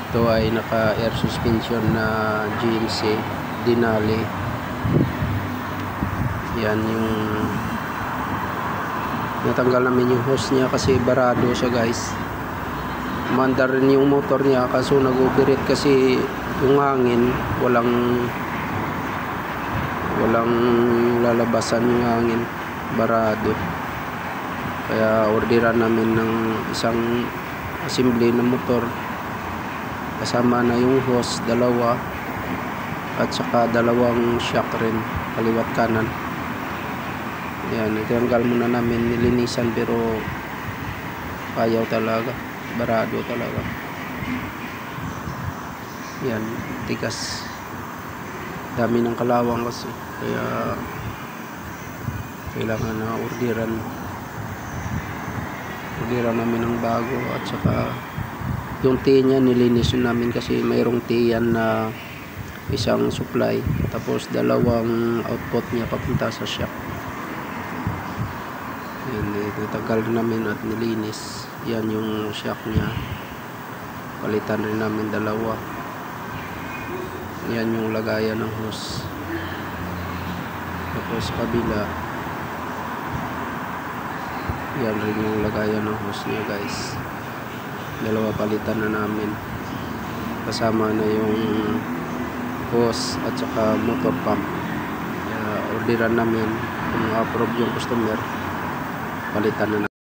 Ito ay naka air suspension na GMC Denali. Yan yung natanggal namin yung hose niya kasi barado siya guys. Umandar rin yung motor niya kaso nag-overheat kasi yung hangin, walang lalabasan yung hangin, barado. Kaya orderan namin ng isang assembly ng motor, kasama na yung hose, dalawa, at saka dalawang shock rin, kaliwat kanan. Yan, itanggal muna namin, nilinisan pero ayaw talaga, barado talaga. Yan, tigas, dami ng kalawang kasi, kaya kailangan na orderan namin ng bago. At saka yung T nya nilinis namin kasi mayroong T yan na isang supply, tapos dalawang output niya papunta sa shock. Yan, natagal namin at nilinis. Yan yung shock niya, palitan rin namin dalawa. Yan yung lagayan ng hose. Tapos kabila, yan rin yung lagayan ng hose niya guys. Dalawa palitan na namin, kasama na yung hose at saka motor pump. Orderan namin, kung approve yung customer, palitan na namin.